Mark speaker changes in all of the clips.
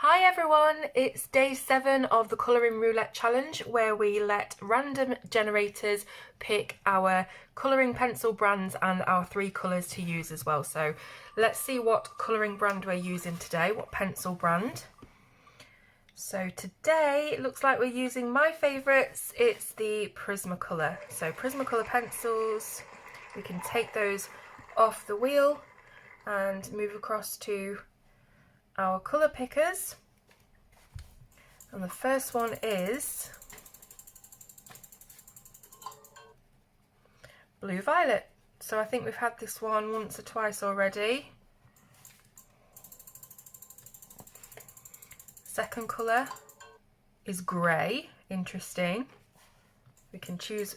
Speaker 1: Hi everyone, it's day 7 of the Colouring Roulette challenge where we let random generators pick our colouring pencil brands and our 3 colours to use as well. So let's see what colouring brand we're using today, what pencil brand. So today it looks like we're using my favourites, it's the Prismacolor. So Prismacolor pencils, we can take those off the wheel and move across to our colour pickers, and the first one is Blue Violet. So I think we've had this one once or twice already. Second colour is grey, interesting. We can choose,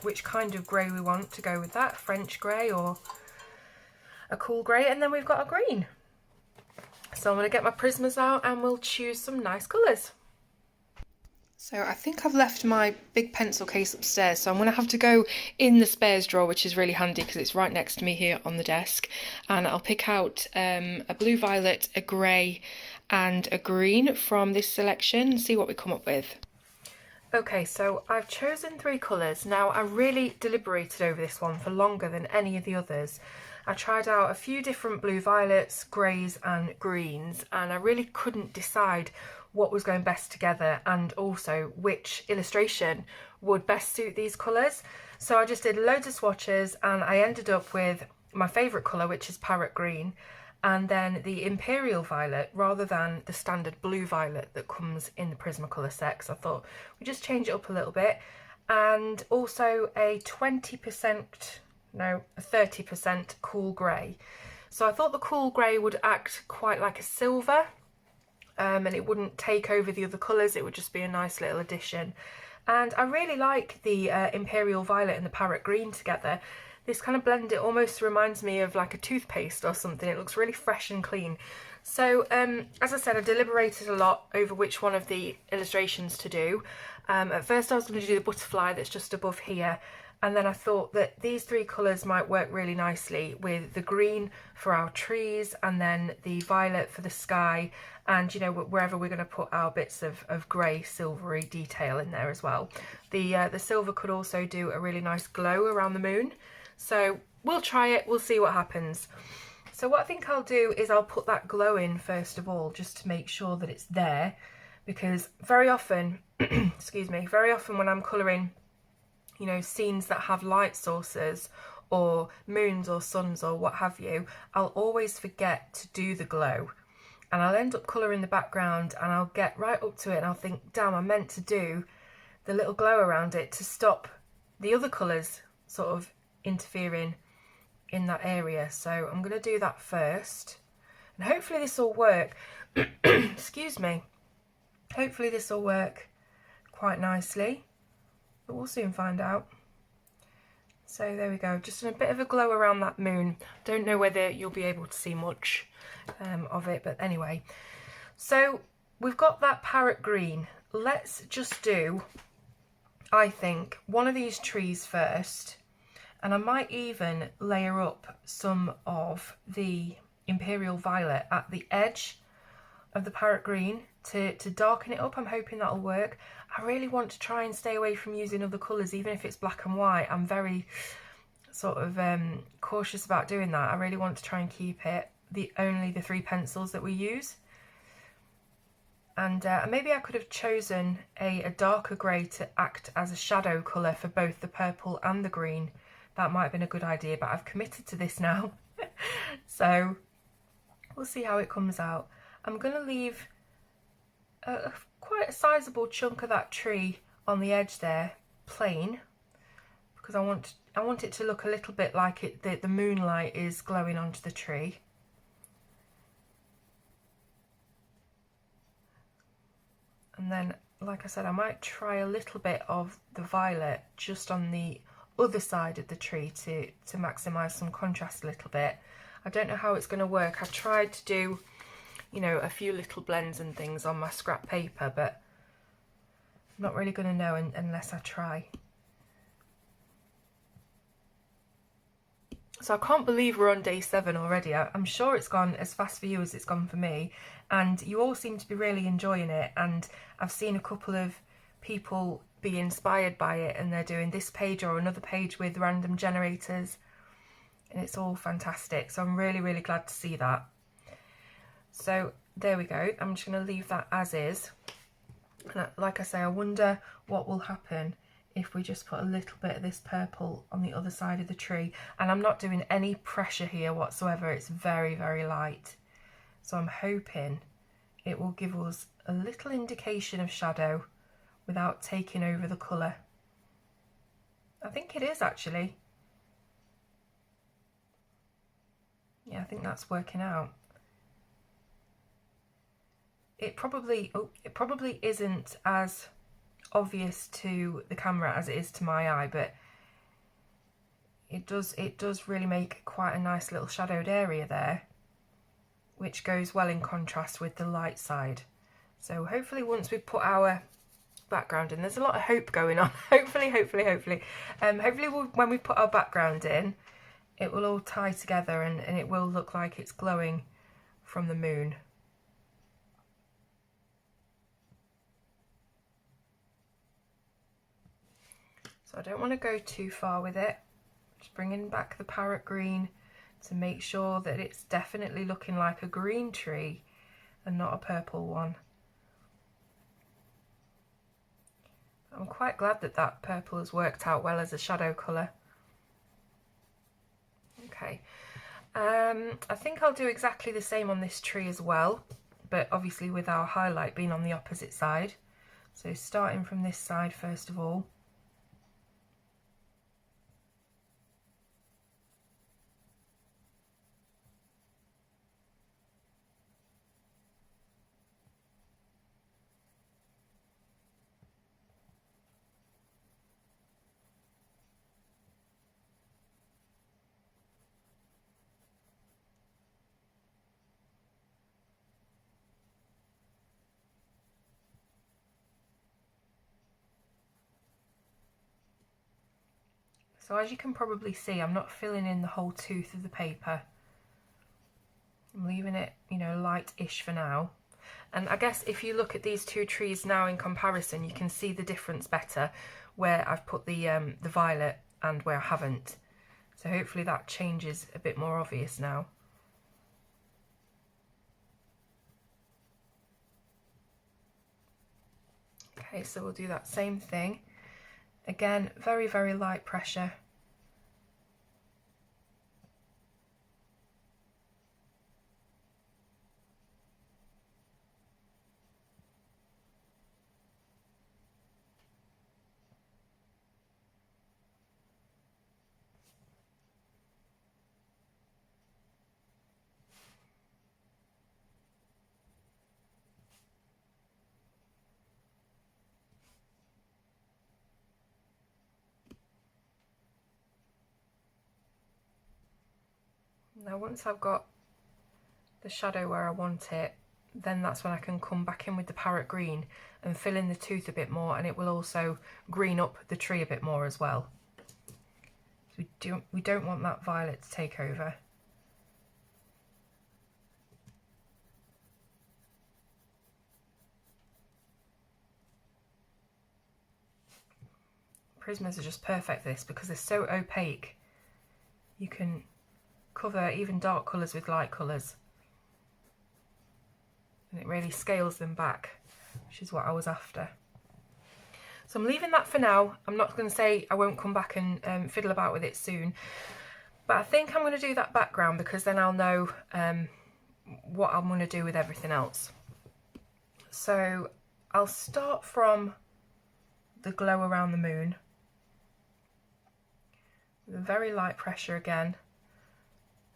Speaker 1: which kind of grey we want to go with that, French grey or a cool grey, and then we've got a green. So I'm going to get my Prismas out and we'll choose some nice colours. So I think I've left my big pencil case upstairs, so I'm going to have to go in the spares drawer, which is really handy because it's right next to me here on the desk, and I'll pick out a blue violet, a grey and a green from this selection and see what we come up with. Okay, so I've chosen 3 colours. Now I really deliberated over this one for longer than any of the others. I tried out a few different blue violets, greys and greens, and I really couldn't decide what was going best together and also which illustration would best suit these colours. So I just did loads of swatches and I ended up with my favourite colour, which is parrot green, and then the Imperial Violet rather than the standard blue violet that comes in the Prismacolor set. So I thought we just change it up a little bit, and also a 30% cool grey. So I thought the cool grey would act quite like a silver, and it wouldn't take over the other colours, it would just be a nice little addition. And I really like the Imperial Violet and the Parrot Green together. This kind of blend, it almost reminds me of like a toothpaste or something. It looks really fresh and clean. So as I said, I deliberated a lot over which one of the illustrations to do. At first I was going to do the butterfly that's just above here, and then I thought that these 3 colours might work really nicely with the green for our trees and then the violet for the sky, and wherever we're going to put our bits of grey silvery detail in there as well. The silver could also do a really nice glow around the moon. So we'll try it, we'll see what happens. So what I think I'll do is I'll put that glow in first of all, just to make sure that it's there, because very often, excuse me, very often when I'm colouring, scenes that have light sources or moons or suns or what have you, I'll always forget to do the glow. And I'll end up colouring the background and I'll get right up to it and I'll think, damn, I meant to do the little glow around it to stop the other colours sort of interfering in that area. So I'm going to do that first, and hopefully this will work. Excuse me. Hopefully this will work quite nicely, but we'll soon find out. So there we go, just a bit of a glow around that moon. Don't know whether you'll be able to see much of it, but anyway. So we've got that parrot green. Let's just do, I think, one of these trees first. And I might even layer up some of the Imperial Violet at the edge of the parrot green to darken it up. I'm hoping that'll work. I really want to try and stay away from using other colours, even if it's black and white. I'm very sort of cautious about doing that. I really want to try and keep it only the 3 pencils that we use. And maybe I could have chosen a darker grey to act as a shadow colour for both the purple and the green. That might have been a good idea, but I've committed to this now. So we'll see how it comes out. I'm going to leave quite a sizable chunk of that tree on the edge there plain, because I want it to look a little bit like the moonlight is glowing onto the tree. And then, like I said, I might try a little bit of the violet just on the other side of the tree to maximise some contrast a little bit. I don't know how it's going to work. I've tried to do, a few little blends and things on my scrap paper, but I'm not really going to know unless I try. So I can't believe we're on day 7 already. I'm sure it's gone as fast for you as it's gone for me, and you all seem to be really enjoying it, and I've seen a couple of people be inspired by it and they're doing this page or another page with random generators, and it's all fantastic. So I'm really, really glad to see that. So there we go. I'm just going to leave that as is. And like I say, I wonder what will happen if we just put a little bit of this purple on the other side of the tree. And I'm not doing any pressure here whatsoever. It's very, very light. So I'm hoping it will give us a little indication of shadow without taking over the colour. I think it is actually. Yeah, I think that's working out. It probably isn't as obvious to the camera as it is to my eye, but it does really make quite a nice little shadowed area there, which goes well in contrast with the light side. So hopefully once we put our background in, there's a lot of hope going on. hopefully when we put our background in, it will all tie together and it will look like it's glowing from the moon. So I don't want to go too far with it. Just bringing back the parrot green to make sure that it's definitely looking like a green tree and not a purple one. I'm quite glad that that purple has worked out well as a shadow colour. Okay, I think I'll do exactly the same on this tree as well, but obviously with our highlight being on the opposite side. So starting from this side first of all. So as you can probably see, I'm not filling in the whole tooth of the paper. I'm leaving it, you know, light-ish for now. And I guess if you look at these two trees now in comparison, you can see the difference better where I've put the violet and where I haven't. So hopefully that changes a bit more obvious now. Okay, so we'll do that same thing. Again, very, very light pressure. Now once I've got the shadow where I want it, then that's when I can come back in with the parrot green and fill in the tooth a bit more, and it will also green up the tree a bit more as well. So we don't want that violet to take over. Prismas are just perfect for this because they're so opaque. You can cover even dark colours with light colours. And it really scales them back, which is what I was after. So I'm leaving that for now. I'm not going to say I won't come back and fiddle about with it soon, but I think I'm going to do that background because then I'll know what I'm going to do with everything else. So I'll start from the glow around the moon with a very light pressure again.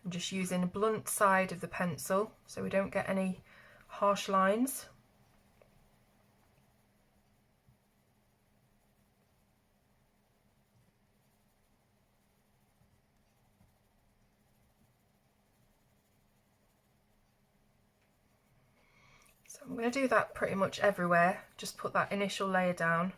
Speaker 1: I'm just using a blunt side of the pencil so we don't get any harsh lines. So I'm going to do that pretty much everywhere, just put that initial layer down.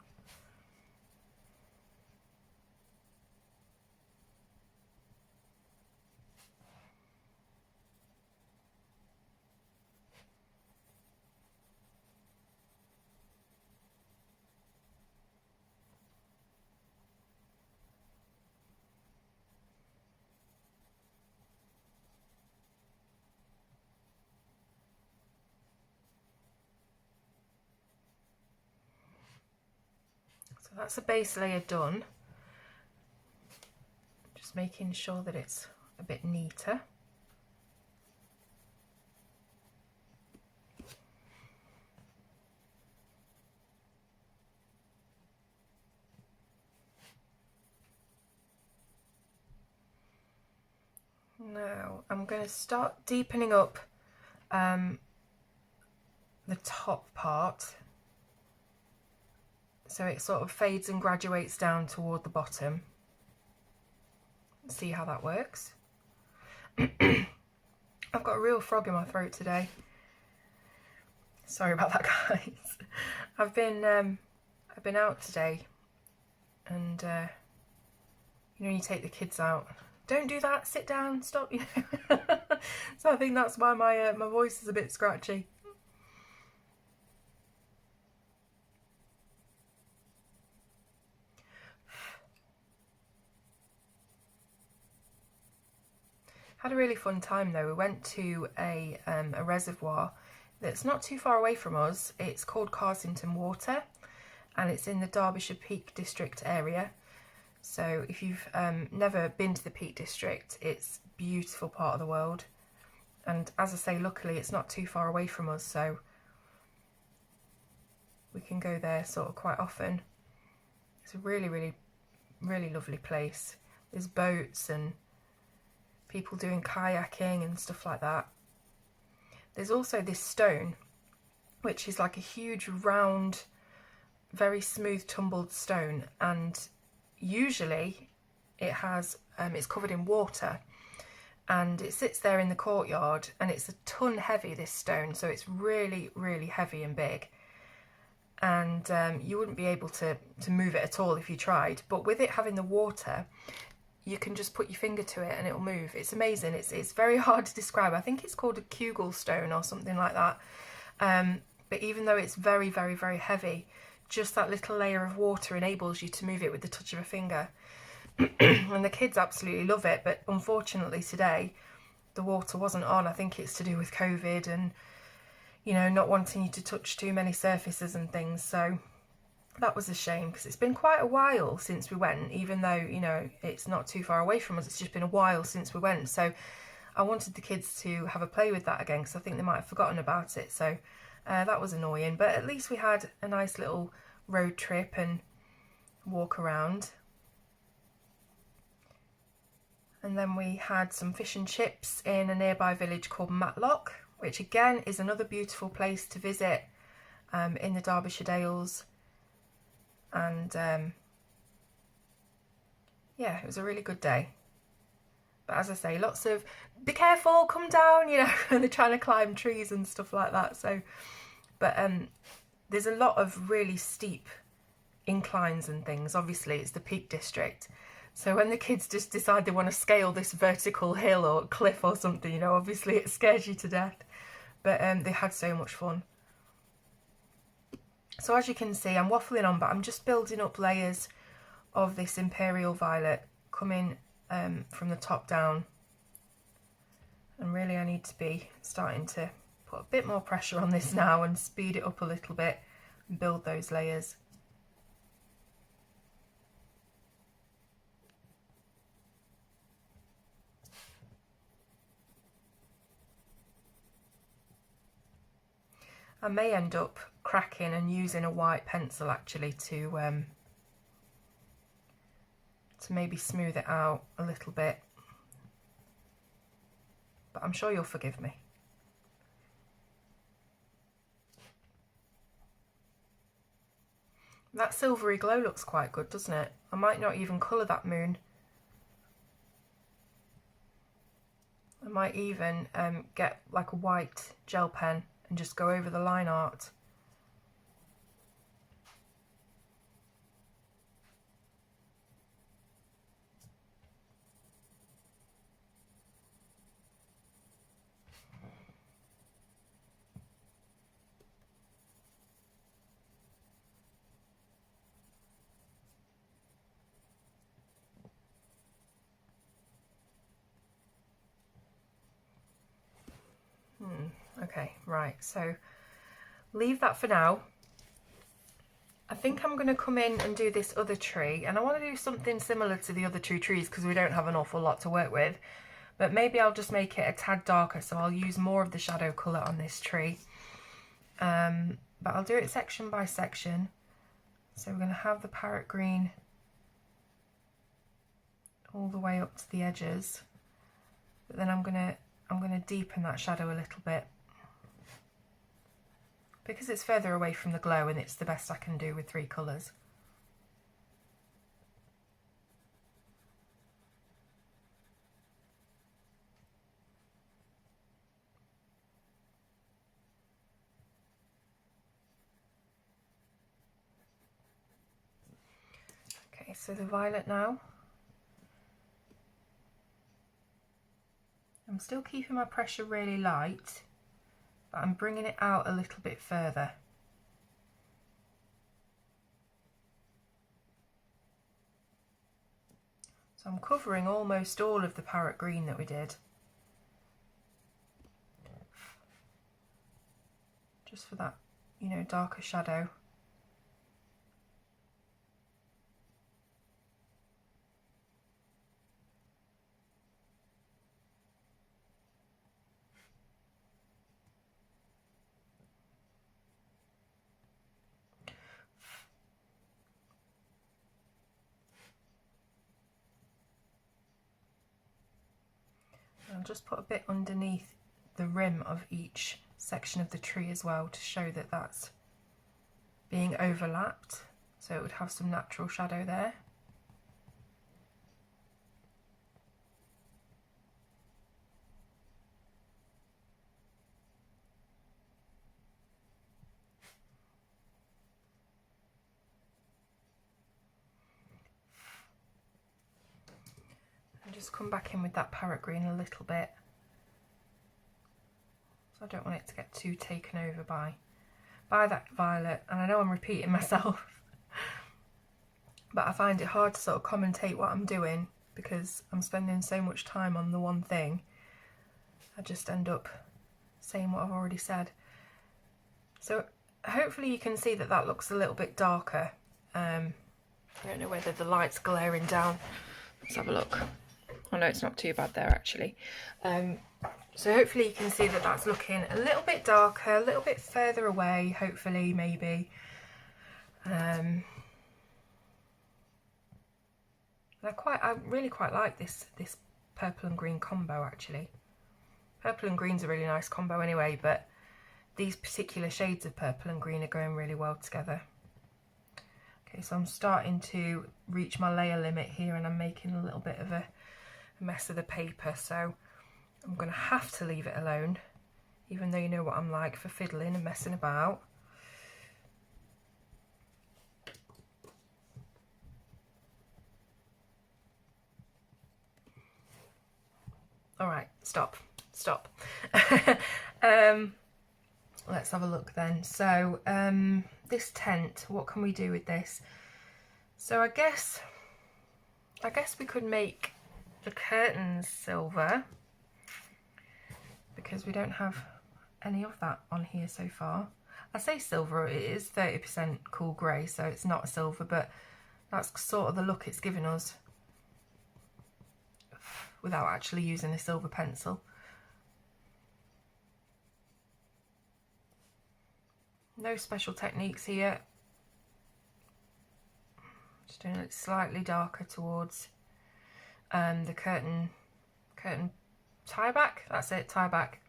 Speaker 1: that's a base layer done. Just making sure that it's a bit neater. Now I'm going to start deepening up the top part, so it sort of fades and graduates down toward the bottom. See how that works. I've got a real frog in my throat today. Sorry about that, guys. I've been out today, and you know, you take the kids out. Don't do that. Sit down. Stop. You know. So I think that's why my voice is a bit scratchy. Had a really fun time though. We went to a reservoir that's not too far away from us. It's called Carsington Water, and it's in the Derbyshire Peak District area. So if you've never been to the Peak District, it's a beautiful part of the world. And as I say, luckily it's not too far away from us, so we can go there sort of quite often. It's a really, really, really lovely place. There's boats and people doing kayaking and stuff like that. There's also this stone, which is like a huge round, very smooth tumbled stone, and usually it has it's covered in water, and it sits there in the courtyard, and it's a ton heavy, this stone, so it's really, really heavy and big, and you wouldn't be able to move it at all if you tried. But with it having the water, you can just put your finger to it and it'll move. It's amazing. It's very hard to describe. I think it's called a Kugel stone or something like that. But even though it's very, very, very heavy, just that little layer of water enables you to move it with the touch of a finger. And the kids absolutely love it. But unfortunately today, the water wasn't on. I think it's to do with COVID and, you know, not wanting you to touch too many surfaces and things. So that was a shame, because it's been quite a while since we went, even though, you know, it's not too far away from us. It's just been a while since we went. So I wanted the kids to have a play with that again, because I think they might have forgotten about it. So that was annoying. But at least we had a nice little road trip and walk around. And then we had some fish and chips in a nearby village called Matlock, which again is another beautiful place to visit in the Derbyshire Dales. And yeah, it was a really good day. But as I say, lots of be careful, come down, you know, and they're trying to climb trees and stuff like that. So, but there's a lot of really steep inclines and things. Obviously, it's the Peak District. So when the kids just decide they want to scale this vertical hill or cliff or something, you know, obviously it scares you to death. But they had so much fun. So as you can see, I'm waffling on, but I'm just building up layers of this Imperial Violet coming from the top down. And really I need to be starting to put a bit more pressure on this now and speed it up a little bit and build those layers. I may end up cracking and using a white pencil actually to maybe smooth it out a little bit, but I'm sure you'll forgive me. That silvery glow looks quite good, doesn't it? I might not even colour that moon. I might even get like a white gel pen and just go over the line art. Okay, right, so leave that for now. I think I'm going to come in and do this other tree, and I want to do something similar to the other two trees because we don't have an awful lot to work with, but maybe I'll just make it a tad darker, so I'll use more of the shadow colour on this tree. But I'll do it section by section. So we're going to have the parrot green all the way up to the edges, but then I'm going to deepen that shadow a little bit because it's further away from the glow and it's the best I can do with 3 colours. Okay, so the violet now. I'm still keeping my pressure really light, but I'm bringing it out a little bit further. So I'm covering almost all of the parrot green that we did. Just for that, you know, darker shadow. I'll just put a bit underneath the rim of each section of the tree as well to show that that's being overlapped, so it would have some natural shadow there. And just come back in with that parrot green a little bit. So I don't want it to get too taken over by that violet. And I know I'm repeating myself, but I find it hard to sort of commentate what I'm doing because I'm spending so much time on the one thing. I just end up saying what I've already said. So hopefully you can see that that looks a little bit darker. I don't know whether the light's glaring down. Let's have a look. Oh no, it's not too bad there actually. So hopefully you can see that that's looking a little bit darker, a little bit further away, hopefully, maybe. I really quite like this purple and green combo actually. Purple and green's a really nice combo anyway, but these particular shades of purple and green are going really well together. Okay, so I'm starting to reach my layer limit here and I'm making a little bit of a mess of the paper, so I'm going to have to leave it alone, even though you know what I'm like for fiddling and messing about. Alright, stop. Let's have a look then. So this tent, what can we do with this? So I guess we could make the curtains silver because we don't have any of that on here so far. I say silver, it is 30% cool grey, so it's not a silver, but that's sort of the look it's giving us without actually using a silver pencil. No special techniques here. Just doing it slightly darker towards the curtain tie back. That's it, tie back.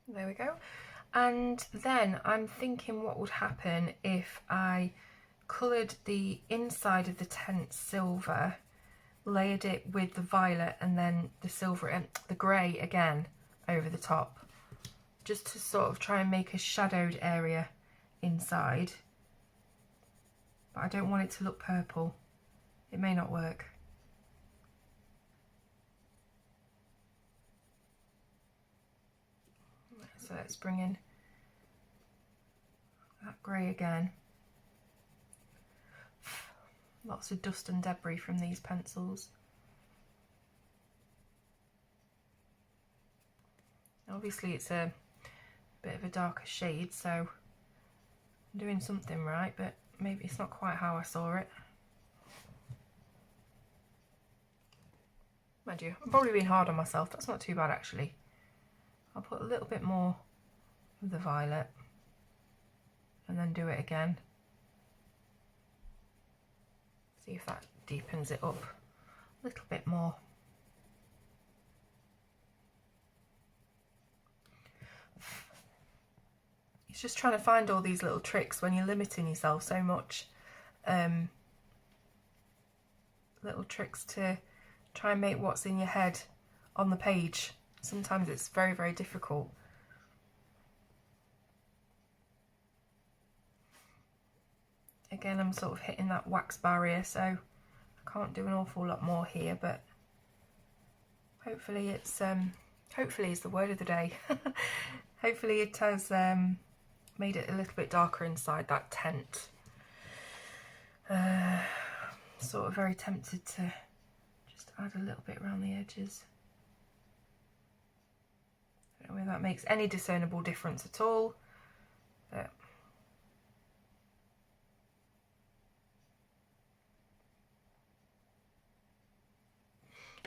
Speaker 1: There we go. And then I'm thinking what would happen if I coloured the inside of the tent silver, layered it with the violet and then the silver and the grey again over the top, just to sort of try and make a shadowed area inside. But I don't want it to look purple. It may not work. So let's bring in that grey again. Lots of dust and debris from these pencils. Obviously it's a bit of a darker shade, so I'm doing something right, but maybe it's not quite how I saw it. Mind you, I'm probably being hard on myself. That's not too bad actually. I'll put a little bit more of the violet and then do it again. See if that deepens it up a little bit more. It's just trying to find all these little tricks when you're limiting yourself so much. Little tricks to try and make what's in your head on the page. Sometimes it's very, very difficult. Again, I'm sort of hitting that wax barrier, so I can't do an awful lot more here, but hopefully it's, hopefully is the word of the day. Hopefully it has made it a little bit darker inside that tent. Sort of very tempted to just add a little bit around the edges. I don't know whether that makes any discernible difference at all, but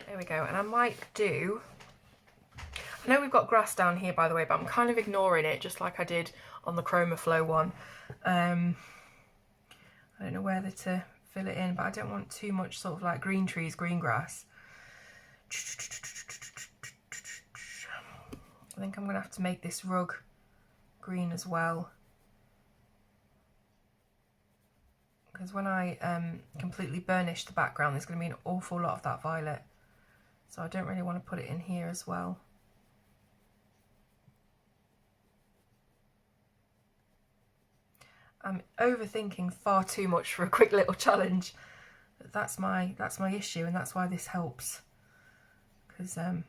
Speaker 1: there we go. And I might do, I know we've got grass down here by the way, but I'm kind of ignoring it just like I did on the Chroma Flow one. I don't know whether to fill it in, but I don't want too much sort of like green trees, green grass. I think I'm going to have to make this rug green as well, because when I completely burnish the background there's going to be an awful lot of that violet, so I don't really want to put it in here as well. I'm overthinking far too much for a quick little challenge. That's my issue, and that's why this helps, because I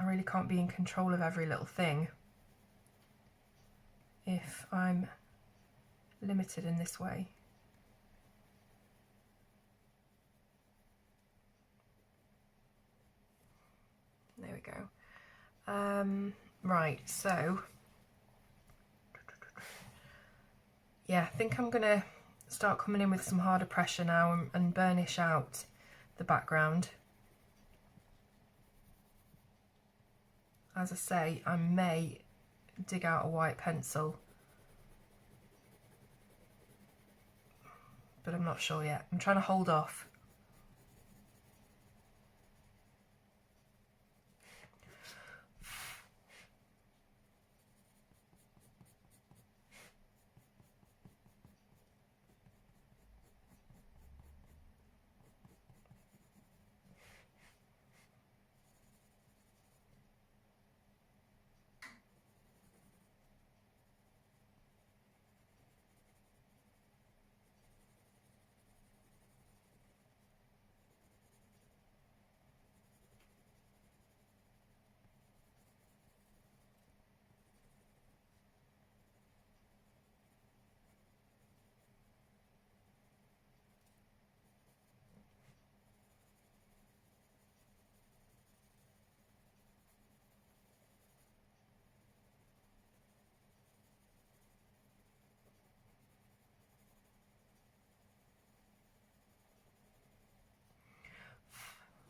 Speaker 1: really can't be in control of every little thing if I'm limited in this way. There we go. Right, so yeah, I think I'm gonna start coming in with some harder pressure now and burnish out the background. As I say, I may dig out a white pencil, but I'm not sure yet. I'm trying to hold off.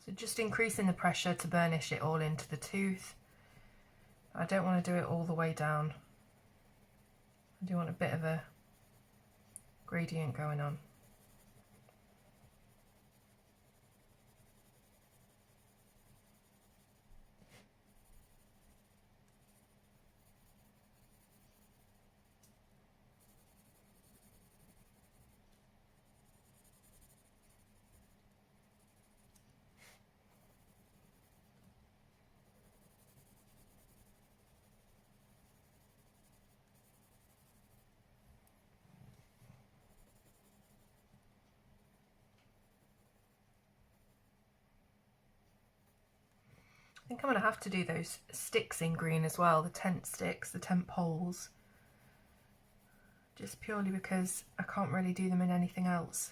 Speaker 1: So just increasing the pressure to burnish it all into the tooth. I don't want to do it all the way down. I do want a bit of a gradient going on. I think I'm going to have to do those sticks in green as well, the tent sticks, the tent poles, just purely because I can't really do them in anything else.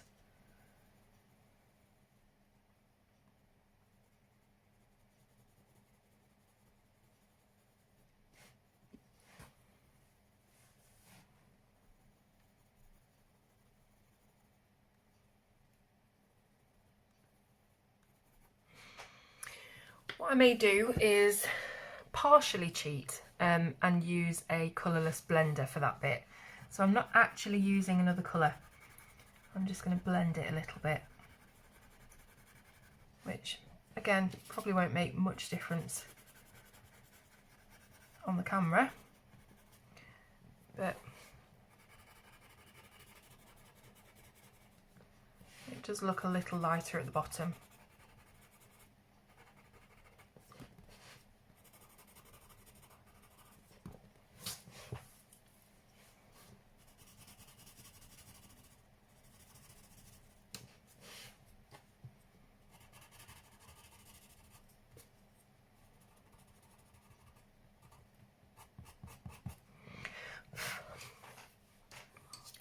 Speaker 1: What I may do is partially cheat and use a colourless blender for that bit. So I'm not actually using another colour. I'm just going to blend it a little bit, which again probably won't make much difference on the camera, but it does look a little lighter at the bottom.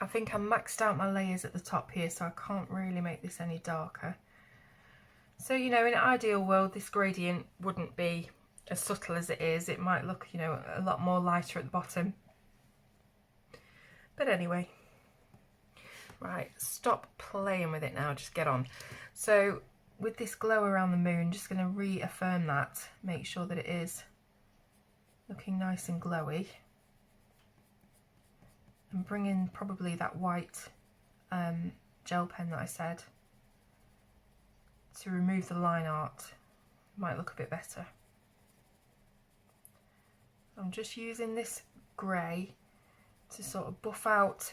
Speaker 1: I think I maxed out my layers at the top here, so I can't really make this any darker. So, you know, in an ideal world, this gradient wouldn't be as subtle as it is. It might look, you know, a lot more lighter at the bottom. But anyway, right, stop playing with it now, just get on. So with this glow around the moon, just going to reaffirm that, make sure that it is looking nice and glowy. And bring in probably that white gel pen that I said to remove the line art. Might look a bit better. I'm just using this grey to sort of buff out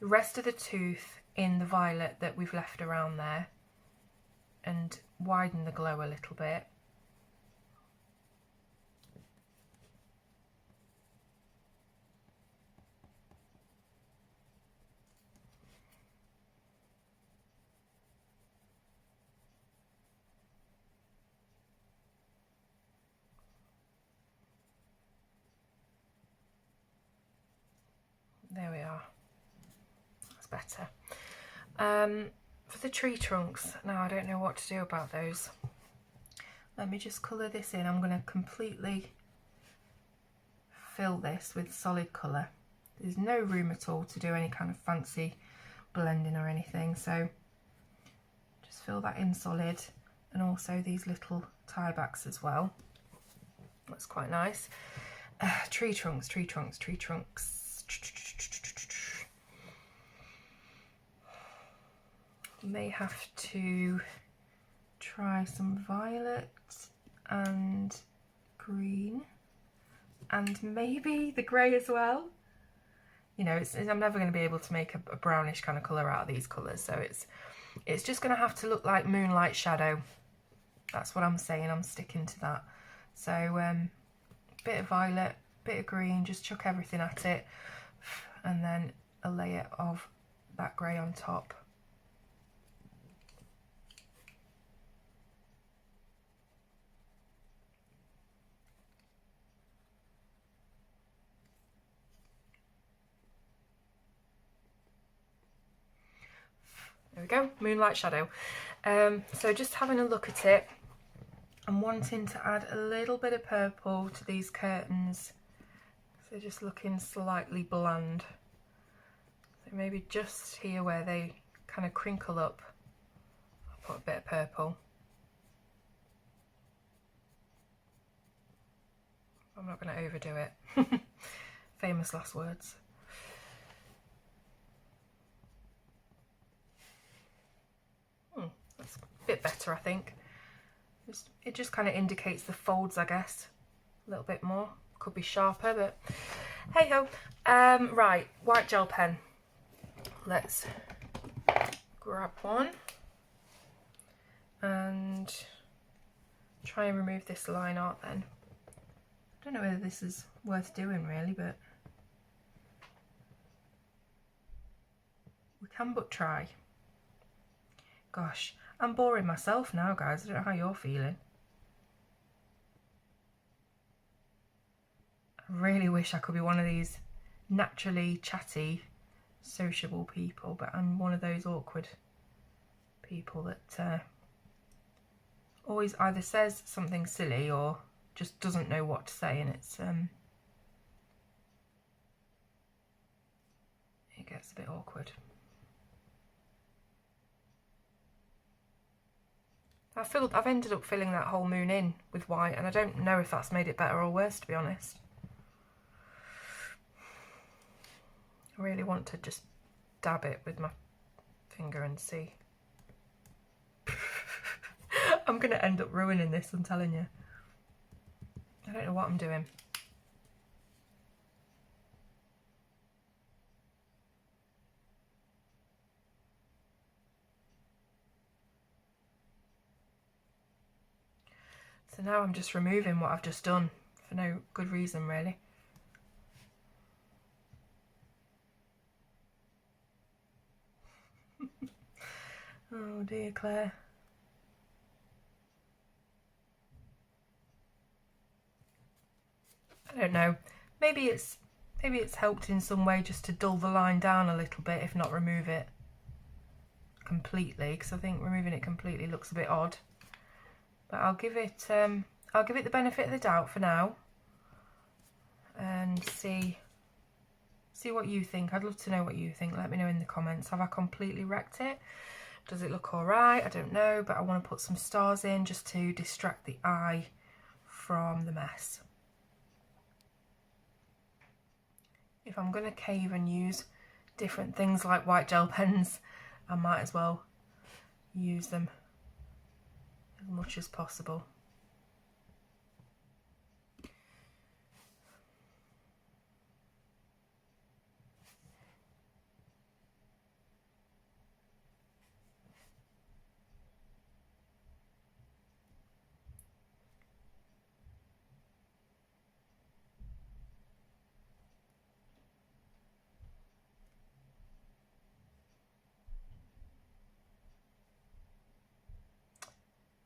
Speaker 1: the rest of the tooth in the violet that we've left around there and widen the glow a little bit. There we are, that's better. For the tree trunks, now I don't know what to do about those. Let me just colour this in. I'm going to completely fill this with solid colour. There's no room at all to do any kind of fancy blending or anything, so just fill that in solid, and also these little tie backs as well. That's quite nice. Tree trunks, tree trunks, tree trunks. May have to try some violet and green and maybe the grey as well. You know, I'm never going to be able to make a brownish kind of colour out of these colours, so it's just going to have to look like moonlight shadow. That's what I'm saying, I'm sticking to that. So bit of violet, bit of green, just chuck everything at it, and then a layer of that grey on top. There we go, moonlight shadow. So just having a look at it, I'm wanting to add a little bit of purple to these curtains. So just looking slightly bland. So maybe just here where they kind of crinkle up, I'll put a bit of purple. I'm not going to overdo it. Famous last words. That's a bit better, I think. It just kind of indicates the folds, I guess, a little bit more. Could be sharper, but hey ho. Right, white gel pen. Let's grab one and try and remove this line art then. I don't know whether this is worth doing really, but we can but try. Gosh, I'm boring myself now, guys. I don't know how you're feeling. I really wish I could be one of these naturally chatty, sociable people, but I'm one of those awkward people that always either says something silly or just doesn't know what to say, and it gets a bit awkward. I've ended up filling that whole moon in with white, and I don't know if that's made it better or worse, to be honest. I really want to just dab it with my finger and see. I'm going to end up ruining this, I'm telling you. I don't know what I'm doing. So now I'm just removing what I've just done for no good reason, really. Oh dear, Claire. I don't know. Maybe it's helped in some way just to dull the line down a little bit, if not remove it completely, because I think removing it completely looks a bit odd. But I'll give it the benefit of the doubt for now, and see what you think. I'd love to know what you think. Let me know in the comments. Have I completely wrecked it? Does it look all right? I don't know, but I want to put some stars in just to distract the eye from the mess. If I'm going to cave and use different things like white gel pens, I might as well use them as much as possible.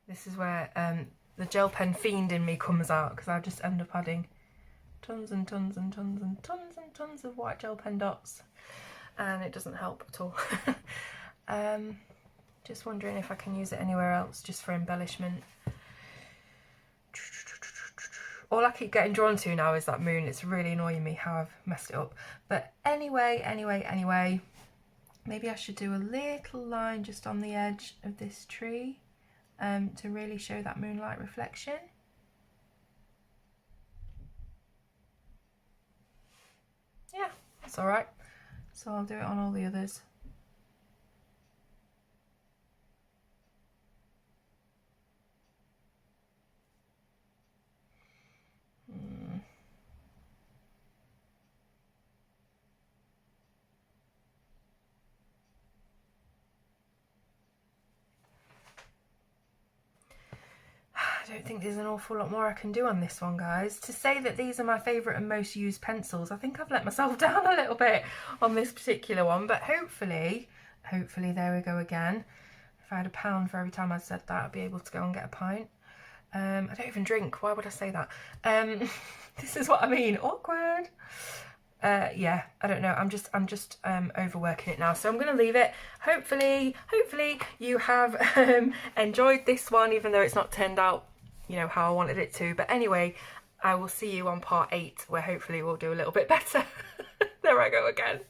Speaker 1: This is where the gel pen fiend in me comes out, because I just end up adding tons and tons and tons and tons and tons of white gel pen dots, and it doesn't help at all. Just wondering if I can use it anywhere else just for embellishment. All I keep getting drawn to now is that moon. It's really annoying me how I've messed it up. But anyway, maybe I should do a little line just on the edge of this tree to really show that moonlight reflection. Yeah, that's all right. So I'll do it on all the others. I don't think there's an awful lot more I can do on this one, guys. To say that these are my favourite and most used pencils, I think I've let myself down a little bit on this particular one, but hopefully there we go again. If I had £1 for every time I said that, I'd be able to go and get a pint. I don't even drink, why would I say that? This is what I mean, awkward. Yeah, I don't know, I'm just overworking it now, so I'm going to leave it. Hopefully you have enjoyed this one, even though it's not turned out, you know, how I wanted it to. But anyway, I will see you on part 8, where hopefully we'll do a little bit better. There I go again.